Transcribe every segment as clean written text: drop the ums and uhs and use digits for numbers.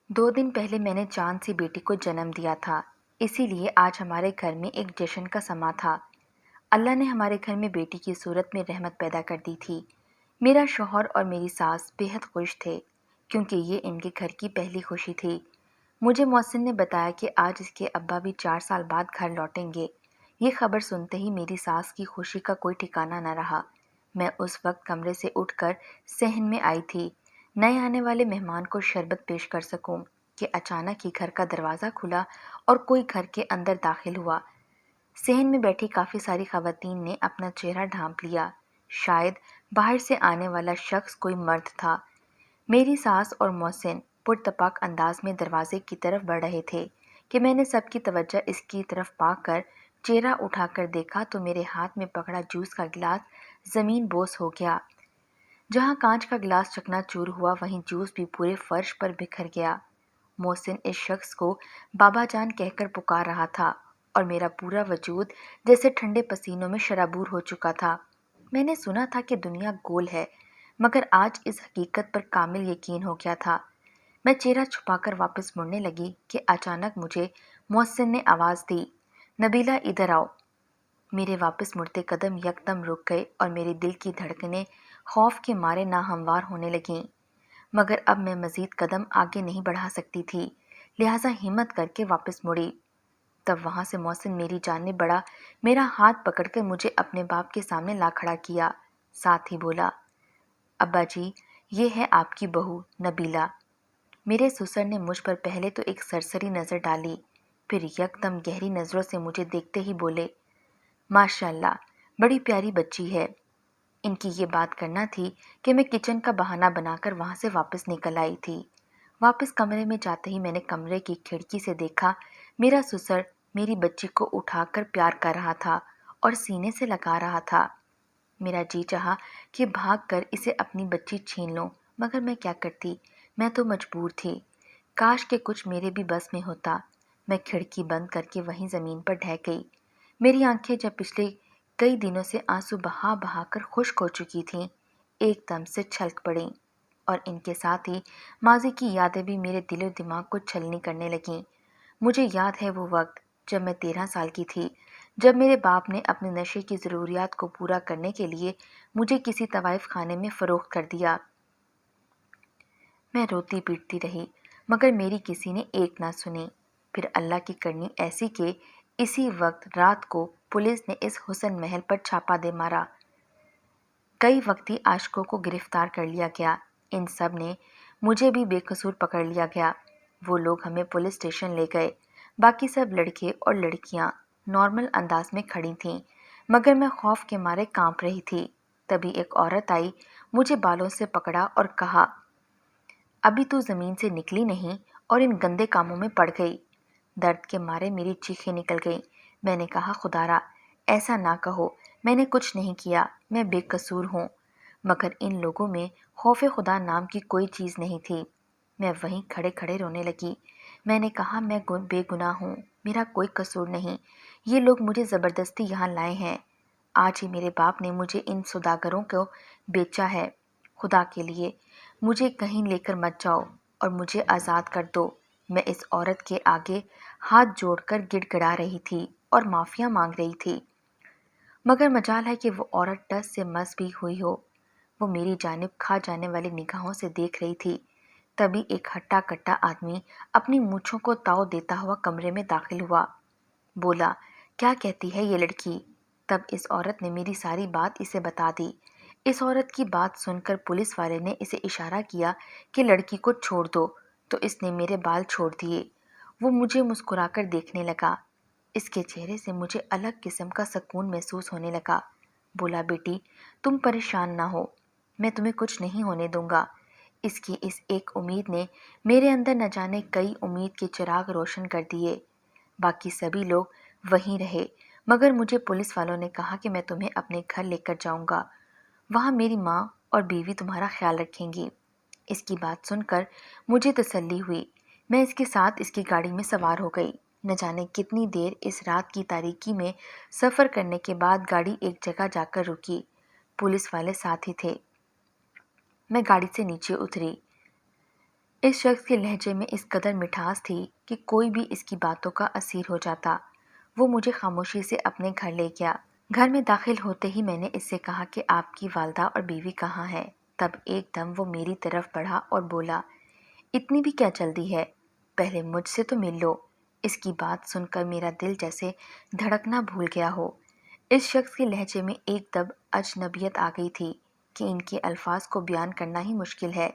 2 दिन पहले मैंने चाँद सी बेटी को जन्म दिया था, इसीलिए आज हमारे घर में एक जश्न का समा था। अल्लाह ने हमारे घर में बेटी की सूरत में रहमत पैदा कर दी थी। मेरा शौहर और मेरी सास बेहद खुश थे, क्योंकि ये इनके घर की पहली खुशी थी। मुझे मोहसिन ने बताया कि आज इसके अब्बा भी 4 साल बाद घर लौटेंगे। ये खबर सुनते ही मेरी सास की खुशी का कोई ठिकाना न रहा। मैं उस वक्त कमरे से उठकर सहन में आई थी, नए आने वाले मेहमान को शरबत पेश कर सकूं, कि अचानक ही घर का दरवाज़ा खुला और कोई घर के अंदर दाखिल हुआ। सहन में बैठी काफ़ी सारी खवातीन ने अपना चेहरा ढांप लिया। शायद बाहर से आने वाला शख्स कोई मर्द था। मेरी सास और मोहसिन पुरतपाक अंदाज में दरवाजे की तरफ बढ़ रहे थे कि मैंने सबकी तवज्जो इसकी तरफ पाकर चेहरा उठाकर देखा तो मेरे हाथ में पकड़ा जूस का गिलास ज़मीन बोस हो गया। जहाँ कांच का गिलास चकनाचूर हुआ, वहीं जूस भी पूरे फर्श पर बिखर गया। मोहसिन इस शख्स को बाबा जान कहकर पुकार रहा था और मेरा पूरा वजूद जैसे ठंडे पसीनों में शराबूर हो चुका था। मैंने सुना था कि दुनिया गोल है, मगर आज इस हकीकत पर कामिल यकीन हो गया था। मैं चेहरा छुपाकर वापस मुड़ने लगी कि अचानक मुझे मोहसिन ने आवाज़ दी, नबीला इधर आओ। मेरे वापस मुड़ते कदम यकदम रुक गए और मेरे दिल की धड़कनें खौफ के मारे नाहमवार होने लगीं। मगर अब मैं मज़ीद कदम आगे नहीं बढ़ा सकती थी, लिहाजा हिम्मत करके वापस मुड़ी। तब वहाँ से मोहसिन मेरी जानिब बढ़ा, मेरा हाथ पकड़कर मुझे अपने बाप के सामने ला खड़ा किया। साथ ही बोला, अब्बा जी, ये है आपकी बहू नबीला। मेरे ससुर ने मुझ पर पहले तो एक सरसरी नज़र डाली, फिर यकदम गहरी नज़रों से मुझे देखते ही बोले, माशाअल्लाह, बड़ी प्यारी बच्ची है। इनकी ये बात करना थी कि मैं किचन का बहाना बनाकर वहाँ से वापस निकल आई थी। वापस कमरे में जाते ही मैंने कमरे की खिड़की से देखा, मेरा ससुर मेरी बच्ची को उठाकर प्यार कर रहा था और सीने से लगा रहा था। मेरा जी चाहा कि भागकर इसे अपनी बच्ची छीन लूं, मगर मैं क्या करती, मैं तो मजबूर थी। काश के कुछ मेरे भी बस में होता। मैं खिड़की बंद करके वहीं ज़मीन पर ढह गई। मेरी आंखें जब पिछले कई दिनों से आंसू बहा बहा कर खुश्क हो चुकी थीं, एकदम से छलक पड़ीं और इनके साथ ही माजी की यादें भी मेरे दिलो दिमाग को छलनी करने लगीं। मुझे याद है वो वक्त जब मैं 13 साल की थी, जब मेरे बाप ने अपने नशे की ज़रूरियात को पूरा करने के लिए मुझे किसी तवाइफ खाने में फ़रोख्त कर दिया। मैं रोती पीटती रही, मगर मेरी किसी ने एक ना सुनी। फिर अल्लाह की करनी ऐसी कि इसी वक्त रात को पुलिस ने इस हुसन महल पर छापा दे मारा। कई वक्ती आशिकों को गिरफ्तार कर लिया गया। इन सब ने मुझे भी बेकसूर पकड़ लिया गया। वो लोग हमें पुलिस स्टेशन ले गए। बाकी सब लड़के और लड़कियां नॉर्मल अंदाज में खड़ी थीं, मगर मैं खौफ के मारे कांप रही थी। तभी एक औरत आई, मुझे बालों से पकड़ा और कहा, अभी तू ज़मीन से निकली नहीं और इन गंदे कामों में पड़ गई। दर्द के मारे मेरी चीखें निकल गईं। मैंने कहा, खुदारा, ऐसा ना कहो, मैंने कुछ नहीं किया, मैं बेकसूर हूँ। मगर इन लोगों में खौफ खुदा नाम की कोई चीज़ नहीं थी। मैं वहीं खड़े खड़े रोने लगी। मैंने कहा, मैं बेगुनाह हूँ, मेरा कोई कसूर नहीं। ये लोग मुझे ज़बरदस्ती यहाँ लाए हैं। आज ही मेरे बाप ने मुझे इन सौदागरों को बेचा है। खुदा के लिए मुझे कहीं लेकर मत जाओ और मुझे आज़ाद कर दो। मैं इस औरत के आगे हाथ जोड़कर गिड़गिड़ा रही थी और माफ़िया मांग रही थी, मगर मजाल है कि वो औरत टस से मस भी हुई हो। वो मेरी जानिब खा जाने वाली निगाहों से देख रही थी। तभी एक हट्टा कट्टा आदमी अपनी मूंछों को ताव देता हुआ कमरे में दाखिल हुआ। बोला, क्या कहती है ये लड़की? तब इस औरत ने मेरी सारी बात इसे बता दी। इस औरत की बात सुनकर पुलिस वाले ने इसे इशारा किया कि लड़की को छोड़ दो, तो इसने मेरे बाल छोड़ दिए। वो मुझे मुस्कुराकर देखने लगा। इसके चेहरे से मुझे अलग किस्म का सुकून महसूस होने लगा। बोला, बेटी, तुम परेशान ना हो, मैं तुम्हें कुछ नहीं होने दूंगा। इसकी इस एक उम्मीद ने मेरे अंदर न जाने कई उम्मीद के चिराग रोशन कर दिए। बाकी सभी लोग वहीं रहे, मगर मुझे पुलिस वालों ने कहा कि मैं तुम्हें अपने घर लेकर जाऊंगा। वहाँ मेरी माँ और बीवी तुम्हारा ख्याल रखेंगी। इसकी बात सुनकर मुझे तसल्ली हुई। मैं इसके साथ इसकी गाड़ी में सवार हो गई। न जाने कितनी देर इस रात की तारीकी में सफ़र करने के बाद गाड़ी एक जगह जाकर रुकी। पुलिस वाले साथ ही थे। मैं गाड़ी से नीचे उतरी। इस शख्स के लहजे में इस कदर मिठास थी कि कोई भी इसकी बातों का असीर हो जाता। वो मुझे खामोशी से अपने घर ले गया। घर में दाखिल होते ही मैंने इससे कहा कि आपकी वालदा और बीवी कहाँ है। तब एकदम वो मेरी तरफ बढ़ा और बोला, इतनी भी क्या जल्दी है, पहले मुझसे तो मिल लो। इसकी बात सुनकर मेरा दिल जैसे धड़कना भूल गया हो। इस शख्स के लहजे में एकदम अजनबियत आ गई थी कि इनके अल्फाज को बयान करना ही मुश्किल है।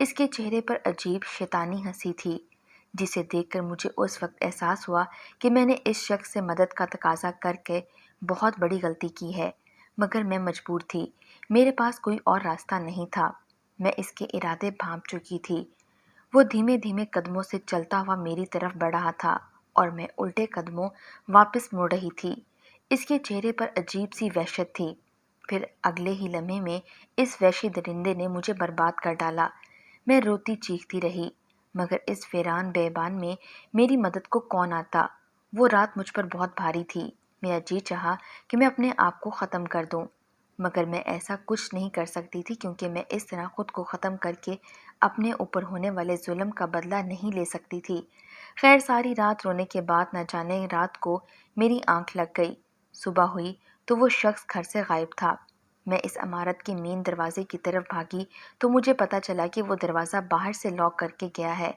इसके चेहरे पर अजीब शैतानी हंसी थी, जिसे देखकर मुझे उस वक्त एहसास हुआ कि मैंने इस शख्स से मदद का तकाजा करके बहुत बड़ी गलती की है। मगर मैं मजबूर थी, मेरे पास कोई और रास्ता नहीं था। मैं इसके इरादे भांप चुकी थी। वो धीमे धीमे कदमों से चलता हुआ मेरी तरफ बढ़ रहा था और मैं उल्टे कदमों वापस मुड़ रही थी। इसके चेहरे पर अजीब सी वहशत थी। फिर अगले ही लम्हे में इस वहशी दरिंदे ने मुझे बर्बाद कर डाला। मैं रोती चीखती रही, मगर इस वीरान बेबान में मेरी मदद को कौन आता। वो रात मुझ पर बहुत भारी थी। मेरा जी चाहा कि मैं अपने आप को ख़त्म कर दूं, मगर मैं ऐसा कुछ नहीं कर सकती थी, क्योंकि मैं इस तरह खुद को ख़त्म करके अपने ऊपर होने वाले जुल्म का बदला नहीं ले सकती थी। खैर, सारी रात रोने के बाद न जाने रात को मेरी आंख लग गई। सुबह हुई तो वो शख्स घर से गायब था। मैं इस इमारत के मेन दरवाजे की तरफ भागी तो मुझे पता चला कि वो दरवाज़ा बाहर से लॉक करके गया है।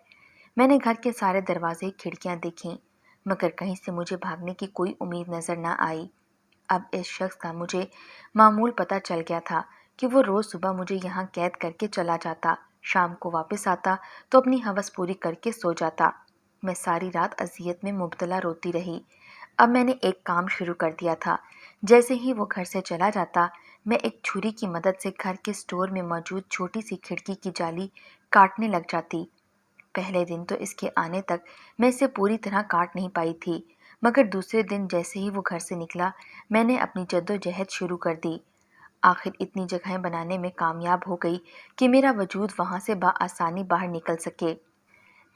मैंने घर के सारे दरवाजे खिड़कियां देखीं, मगर कहीं से मुझे भागने की कोई उम्मीद नजर न आई। अब इस शख्स का मुझे मामूल पता चल गया था कि वो रोज़ सुबह मुझे यहाँ कैद करके चला जाता, शाम को वापस आता तो अपनी हवस पूरी करके सो जाता। मैं सारी रात अजियत में मुब्तला रोती रही। अब मैंने एक काम शुरू कर दिया था। जैसे ही वो घर से चला जाता, मैं एक छुरी की मदद से घर के स्टोर में मौजूद छोटी सी खिड़की की जाली काटने लग जाती। पहले दिन तो इसके आने तक मैं इसे पूरी तरह काट नहीं पाई थी, मगर दूसरे दिन जैसे ही वो घर से निकला, मैंने अपनी जद्दोजहद शुरू कर दी। आखिर इतनी जगहें बनाने में कामयाब हो गई कि मेरा वजूद वहाँ से बआसानी बाहर निकल सके।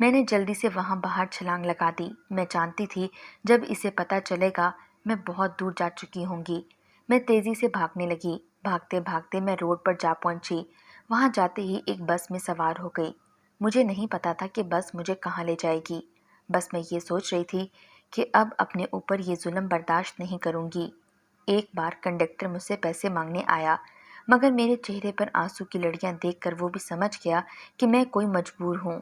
मैंने जल्दी से वहाँ बाहर छलांग लगा दी। मैं जानती थी जब इसे पता चलेगा मैं बहुत दूर जा चुकी होंगी। मैं तेज़ी से भागने लगी। भागते भागते मैं रोड पर जा पहुंची। वहाँ जाते ही एक बस में सवार हो गई। मुझे नहीं पता था कि बस मुझे कहाँ ले जाएगी। बस मैं ये सोच रही थी कि अब अपने ऊपर ये जुल्म बर्दाश्त नहीं करूँगी। एक बार कंडक्टर मुझसे पैसे मांगने आया, मगर मेरे चेहरे पर आंसू की लड़ियाँ देखकर वो भी समझ गया कि मैं कोई मजबूर हूँ।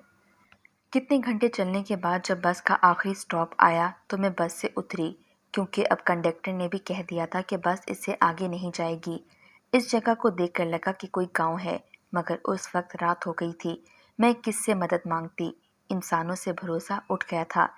कितने घंटे चलने के बाद जब बस का आखिरी स्टॉप आया तो मैं बस से उतरी, क्योंकि अब कंडक्टर ने भी कह दिया था कि बस इससे आगे नहीं जाएगी। इस जगह को देखकर लगा कि कोई गांव है, मगर उस वक्त रात हो गई थी। मैं किससे मदद मांगती। इंसानों से भरोसा उठ गया था।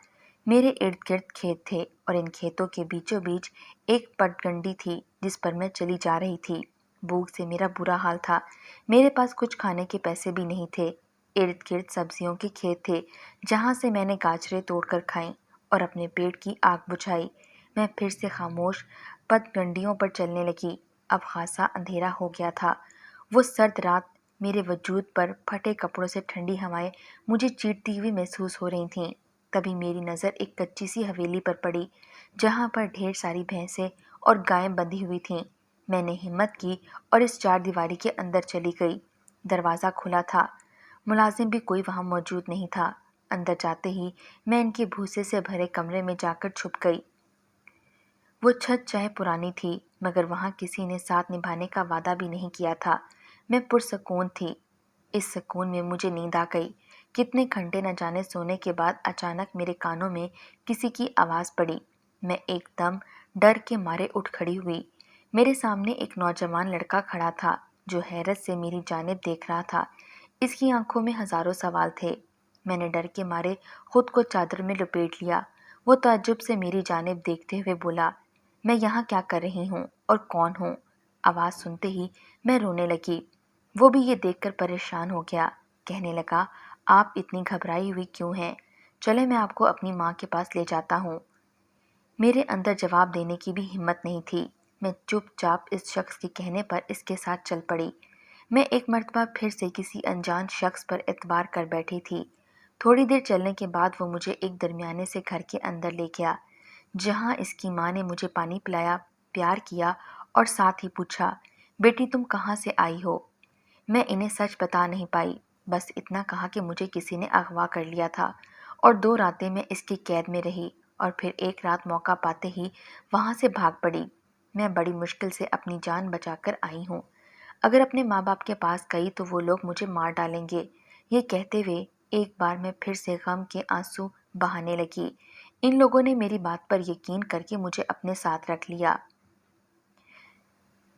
मेरे इर्द गिर्द खेत थे और इन खेतों के बीचों बीच एक पगडंडी थी जिस पर मैं चली जा रही थी। भूख से मेरा बुरा हाल था। मेरे पास कुछ खाने के पैसे भी नहीं थे। इर्द गिर्द सब्जियों के खेत थे, जहाँ से मैंने गाजरें तोड़कर खाईं और अपने पेट की आग बुझाई। मैं फिर से खामोश पगडंडियों पर चलने लगी। अब खासा अंधेरा हो गया था। वो सर्द रात, मेरे वजूद पर फटे कपड़ों से ठंडी हवाएं मुझे चीरती हुई महसूस हो रही थीं। तभी मेरी नज़र एक कच्ची सी हवेली पर पड़ी, जहाँ पर ढेर सारी भैंसें और गायें बंधी हुई थीं। मैंने हिम्मत की और इस चारदीवारी के अंदर चली गई। दरवाज़ा खुला था। मुलाजिम भी कोई वहाँ मौजूद नहीं था। अंदर जाते ही मैं इनके भूसे से भरे कमरे में जाकर छुप गई। वो छत चाहे पुरानी थी, मगर वहाँ किसी ने साथ निभाने का वादा भी नहीं किया था। मैं पुरसकून थी। इस सुकून में मुझे नींद आ गई। कितने घंटे न जाने सोने के बाद अचानक मेरे कानों में किसी की आवाज़ पड़ी। मैं एकदम डर के मारे उठ खड़ी हुई। मेरे सामने एक नौजवान लड़का खड़ा था, जो हैरत से मेरी जानिब देख रहा था। इसकी आंखों में हजारों सवाल थे। मैंने डर के मारे खुद को चादर में लपेट लिया। वो ताज्जुब से मेरी जानिब देखते हुए बोला, मैं यहाँ क्या कर रही हूँ और कौन हूँ? आवाज़ सुनते ही मैं रोने लगी। वो भी ये देखकर परेशान हो गया। कहने लगा, आप इतनी घबराई हुई क्यों हैं? चले, मैं आपको अपनी माँ के पास ले जाता हूँ। मेरे अंदर जवाब देने की भी हिम्मत नहीं थी। मैं चुपचाप इस शख्स के कहने पर इसके साथ चल पड़ी। मैं एक मर्तबा फिर से किसी अनजान शख्स पर एतबार कर बैठी थी। थोड़ी देर चलने के बाद वो मुझे एक दरमियाने से घर के अंदर ले गया, जहाँ इसकी माँ ने मुझे पानी पिलाया, प्यार किया और साथ ही पूछा, बेटी तुम कहाँ से आई हो? मैं इन्हें सच बता नहीं पाई। بس اتنا کہا کہ مجھے کسی نے اغوا کر لیا تھا اور 2 راتیں میں اس کی قید میں رہی اور پھر ایک رات موقع پاتے ہی وہاں سے بھاگ پڑی۔ میں بڑی مشکل سے اپنی جان بچا کر آئی ہوں۔ اگر اپنے ماں باپ کے پاس گئی تو وہ لوگ مجھے مار ڈالیں گے۔ یہ کہتے ہوئے ایک بار میں پھر سے غم کے آنسو بہانے لگی۔ ان لوگوں نے میری بات پر یقین کر کے مجھے اپنے ساتھ رکھ لیا۔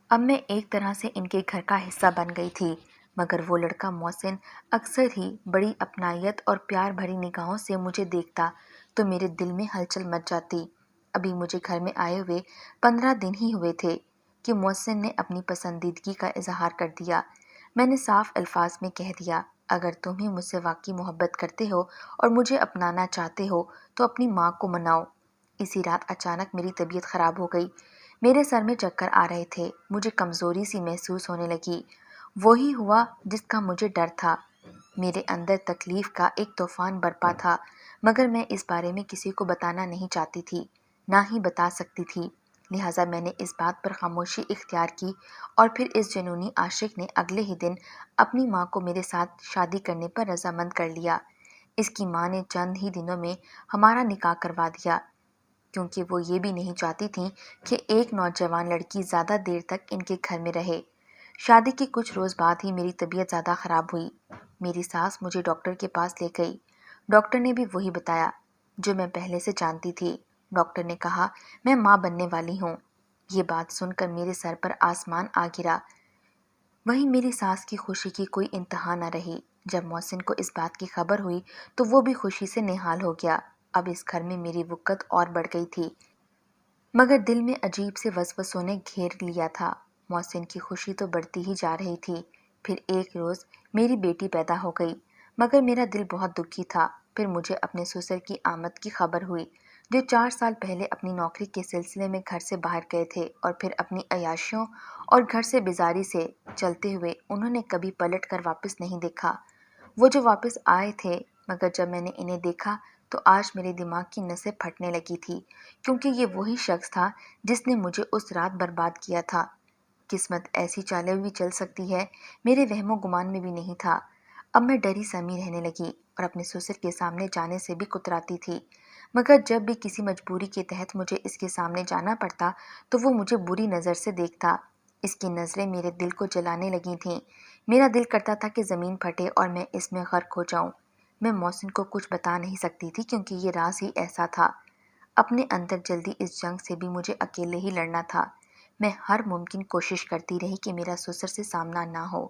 اب میں ایک طرح سے ان کے گھر کا حصہ بن گئی تھی، مگر وہ لڑکا محسن اکثر ہی بڑی اپنائیت اور پیار بھری نگاہوں سے مجھے دیکھتا تو میرے دل میں ہلچل مچ جاتی۔ ابھی مجھے گھر میں آئے ہوئے 15 دن ہی ہوئے تھے کہ محسن نے اپنی پسندیدگی کا اظہار کر دیا۔ میں نے صاف الفاظ میں کہہ دیا، اگر تم ہی مجھ سے واقعی محبت کرتے ہو اور مجھے اپنانا چاہتے ہو تو اپنی ماں کو مناؤ۔ اسی رات اچانک میری طبیعت خراب ہو گئی۔ میرے سر میں چکر آ رہے تھے، مجھے کمزوری سی محسوس ہونے لگی۔ وہی ہوا جس کا مجھے ڈر تھا۔ میرے اندر تکلیف کا ایک طوفان برپا تھا، مگر میں اس بارے میں کسی کو بتانا نہیں چاہتی تھی، نہ ہی بتا سکتی تھی۔ لہٰذا میں نے اس بات پر خاموشی اختیار کی اور پھر اس جنونی عاشق نے اگلے ہی دن اپنی ماں کو میرے ساتھ شادی کرنے پر رضامند کر لیا۔ اس کی ماں نے چند ہی دنوں میں ہمارا نکاح کروا دیا، کیونکہ وہ یہ بھی نہیں چاہتی تھیں کہ ایک نوجوان لڑکی زیادہ دیر تک ان کے گھر میں رہے۔ شادی کے کچھ روز بعد ہی میری طبیعت زیادہ خراب ہوئی۔ میری ساس مجھے ڈاکٹر کے پاس لے گئی۔ ڈاکٹر نے بھی وہی بتایا جو میں پہلے سے جانتی تھی۔ ڈاکٹر نے کہا میں ماں بننے والی ہوں۔ یہ بات سن کر میرے سر پر آسمان آ گرا۔ وہیں میری ساس کی خوشی کی کوئی انتہا نہ رہی۔ جب محسن کو اس بات کی خبر ہوئی تو وہ بھی خوشی سے نہال ہو گیا۔ اب اس گھر میں میری وقت اور بڑھ گئی تھی، مگر دل میں عجیب سے وسوسوں نے گھیر لیا تھا۔ محسن کی خوشی تو بڑھتی ہی جا رہی تھی۔ پھر ایک روز میری بیٹی پیدا ہو گئی، مگر میرا دل بہت دکھی تھا۔ پھر مجھے اپنے سسر کی آمد کی خبر ہوئی، جو 4 سال پہلے اپنی نوکری کے سلسلے میں گھر سے باہر گئے تھے اور پھر اپنی عیاشیوں اور گھر سے بیزاری سے چلتے ہوئے انہوں نے کبھی پلٹ کر واپس نہیں دیکھا۔ وہ جو واپس آئے تھے، مگر جب میں نے انہیں دیکھا تو آج میرے دماغ کی نسیں پھٹنے لگی تھی، کیونکہ یہ وہی شخص تھا جس نے مجھے اس رات برباد کیا تھا۔ قسمت ایسی چالیں بھی چل سکتی ہے، میرے وہم و گمان میں بھی نہیں تھا۔ اب میں ڈری سہمی رہنے لگی اور اپنے سسر کے سامنے جانے سے بھی کتراتی تھی، مگر جب بھی کسی مجبوری کے تحت مجھے اس کے سامنے جانا پڑتا تو وہ مجھے بری نظر سے دیکھتا۔ اس کی نظریں میرے دل کو جلانے لگی تھیں۔ میرا دل کرتا تھا کہ زمین پھٹے اور میں اس میں غرق ہو جاؤں۔ میں محسن کو کچھ بتا نہیں سکتی تھی، کیونکہ یہ راز ہی ایسا تھا۔ اپنے اندر جلدی اس جنگ سے بھی مجھے اکیلے ہی لڑنا تھا۔ میں ہر ممکن کوشش کرتی رہی کہ میرا سسر سے سامنا نہ ہو۔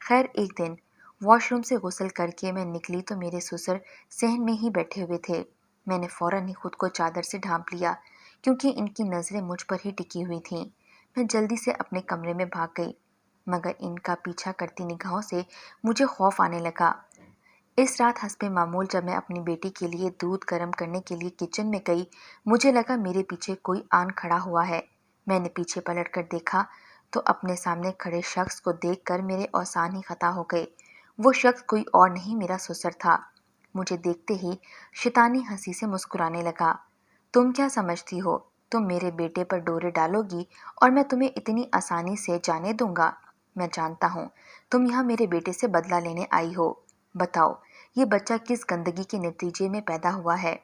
خیر ایک دن واش روم سے غسل کر کے میں نکلی تو میرے سسر صحن میں ہی بیٹھے ہوئے تھے۔ میں نے فوراً ہی خود کو چادر سے ڈھانپ لیا، کیونکہ ان کی نظریں مجھ پر ہی ٹکی ہوئی تھیں۔ میں جلدی سے اپنے کمرے میں بھاگ گئی، مگر ان کا پیچھا کرتی نگاہوں سے مجھے خوف آنے لگا۔ اس رات حسب معمول جب میں اپنی بیٹی کے لیے دودھ گرم کرنے کے لیے کچن میں گئی، مجھے لگا میرے پیچھے کوئی آن کھڑا ہوا ہے۔ میں نے پیچھے پلٹ کر دیکھا تو اپنے سامنے کھڑے شخص کو دیکھ کر میرے اوسان ہی خطا ہو گئے۔ وہ شخص کوئی اور نہیں، میرا سسر تھا۔ مجھے دیکھتے ہی شیطانی ہنسی سے مسکرانے لگا۔ تم کیا سمجھتی ہو، تم میرے بیٹے پر ڈورے ڈالو گی اور میں تمہیں اتنی آسانی سے جانے دوں گا؟ میں جانتا ہوں تم یہاں میرے بیٹے سے بدلہ لینے آئی ہو۔ بتاؤ یہ بچہ کس گندگی کے نتیجے میں پیدا ہوا ہے؟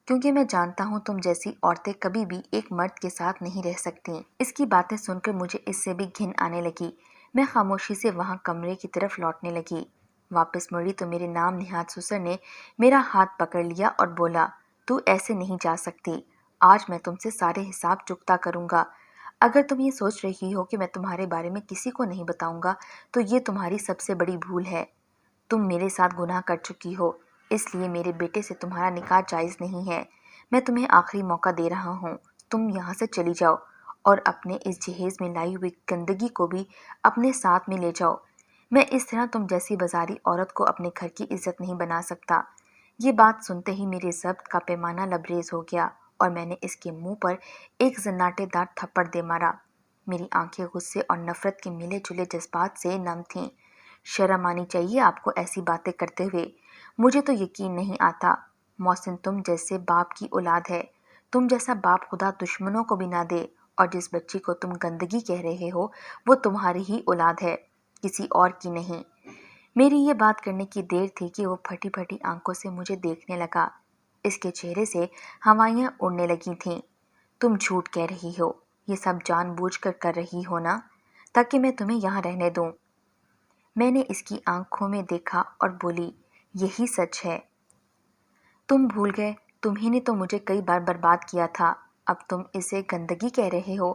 کیونکہ میں جانتا ہوں تم جیسی عورتیں کبھی بھی ایک مرد کے ساتھ نہیں رہ سکتی۔ اس کی باتیں سن کر مجھے اس سے بھی گھن آنے لگی۔ میں خاموشی سے وہاں کمرے کی طرف لوٹنے لگی۔ واپس مڑی تو میرے نام نہاد سسر نے میرا ہاتھ پکڑ لیا اور بولا، تو ایسے نہیں جا سکتی، آج میں تم سے سارے حساب چکتا کروں گا۔ اگر تم یہ سوچ رہی ہو کہ میں تمہارے بارے میں کسی کو نہیں بتاؤں گا تو یہ تمہاری سب سے بڑی بھول ہے۔ تم میرے ساتھ گناہ کر چکی ہو، اس لیے میرے بیٹے سے تمہارا نکاح جائز نہیں ہے۔ میں تمہیں آخری موقع دے رہا ہوں، تم یہاں سے چلی جاؤ اور اپنے اس جہیز میں لائی ہوئی گندگی کو بھی اپنے ساتھ میں لے جاؤ۔ میں اس طرح تم جیسی بازاری عورت کو اپنے گھر کی عزت نہیں بنا سکتا۔ یہ بات سنتے ہی میرے ضبط کا پیمانہ لبریز ہو گیا اور میں نے اس کے منہ پر ایک زناٹے دار تھپڑ دے مارا۔ میری آنکھیں غصے اور نفرت کے ملے جلے جذبات سے نم تھیں۔ شرم آنی چاہیے آپ کو ایسی باتیں کرتے ہوئے، مجھے تو یقین نہیں آتا۔ محسن تم جیسے باپ کی اولاد ہے، تم جیسا باپ خدا دشمنوں کو بھی نہ دے، اور جس بچی کو تم گندگی کہہ رہے ہو وہ تمہاری ہی اولاد ہے، کسی اور کی نہیں۔ میری یہ بات کرنے کی دیر تھی کہ وہ پھٹی پھٹی آنکھوں سے مجھے دیکھنے لگا۔ اس کے چہرے سے ہوائیاں اڑنے لگی تھیں۔ تم جھوٹ کہہ رہی ہو، یہ سب جان بوجھ کر رہی ہو نا، تاکہ میں تمہیں یہاں رہنے دوں۔ میں نے اس کی آنکھوں میں دیکھا اور بولی، یہی سچ ہے۔ تم بھول گئے، تمہیں نے تو مجھے کئی بار برباد کیا تھا، اب تم اسے گندگی کہہ رہے ہو۔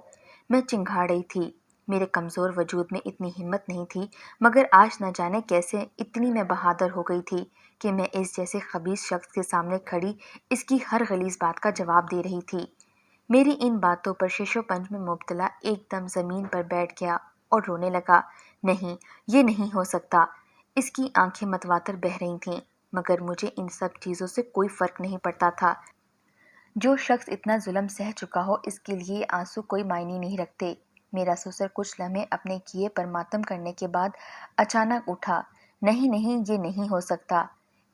میں چنگھاڑ رہی تھی، میرے کمزور وجود میں اتنی ہمت نہیں تھی، مگر آج نہ جانے کیسے اتنی میں بہادر ہو گئی تھی کہ میں اس جیسے خبیث شخص کے سامنے کھڑی اس کی ہر غلیظ بات کا جواب دے رہی تھی۔ میری ان باتوں پر شش و پنج میں مبتلا ایک دم زمین پر بیٹھ گیا اور رونے لگا۔ نہیں، یہ نہیں ہو سکتا۔ اس کی آنکھیں متواتر بہہ رہی تھیں، مگر مجھے ان سب چیزوں سے کوئی فرق نہیں پڑتا تھا۔ جو شخص اتنا ظلم سہ چکا ہو، اس کے لیے آنسو کوئی معنی نہیں رکھتے۔ میرا سسر کچھ لمحے اپنے کیے پر ماتم کرنے کے بعد اچانک اٹھا۔ نہیں نہیں، یہ نہیں ہو سکتا۔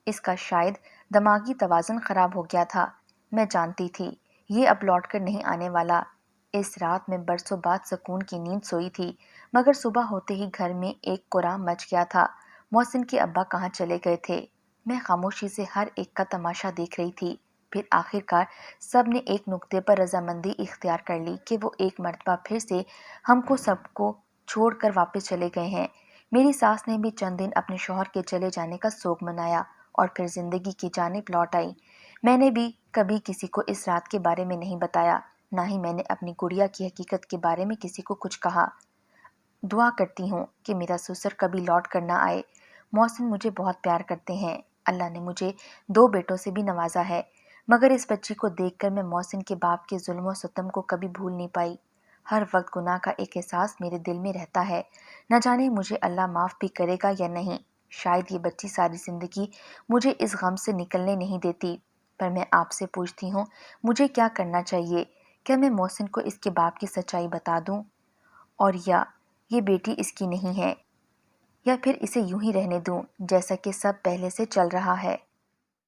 اس کا شاید دماغی توازن خراب ہو گیا تھا۔ میں جانتی تھی یہ اب لوٹ کر نہیں آنے والا۔ اس رات میں برسوں بعد سکون کی نیند سوئی تھی، مگر صبح ہوتے ہی گھر میں ایک کورام مچ گیا تھا۔ محسن کے ابا کہاں چلے گئے تھے؟ میں خاموشی سے ہر ایک کا تماشا دیکھ رہی تھی۔ پھر آخرکار سب نے ایک نقطے پر رضامندی اختیار کر لی کہ وہ ایک مرتبہ پھر سے ہم کو سب کو چھوڑ کر واپس چلے گئے ہیں۔ میری ساس نے بھی چند دن اپنے شوہر کے چلے جانے کا سوگ منایا اور پھر زندگی کی جانب لوٹ آئی۔ میں نے بھی کبھی کسی کو اس رات کے بارے میں نہیں بتایا، نہ ہی میں نے اپنی گڑیا کی حقیقت کے بارے میں کسی کو کچھ کہا۔ دعا کرتی ہوں کہ میرا سسر کبھی لوٹ کر نہ آئے۔ محسن مجھے بہت پیار کرتے ہیں۔ اللہ نے مجھے 2 بیٹوں سے بھی نوازا ہے، مگر اس بچی کو دیکھ کر میں محسن کے باپ کے ظلم و ستم کو کبھی بھول نہیں پائی۔ ہر وقت گناہ کا ایک احساس میرے دل میں رہتا ہے، نہ جانے مجھے اللہ معاف بھی کرے گا یا نہیں۔ شاید یہ بچی ساری زندگی مجھے اس غم سے نکلنے نہیں دیتی، پر میں آپ سے پوچھتی ہوں، مجھے کیا کرنا چاہیے؟ کیا میں محسن کو اس کے باپ کی سچائی بتا دوں، اور یا یہ بیٹی اس کی نہیں ہے، یا پھر اسے یوں ہی رہنے دوں جیسا کہ سب پہلے سے چل رہا ہے؟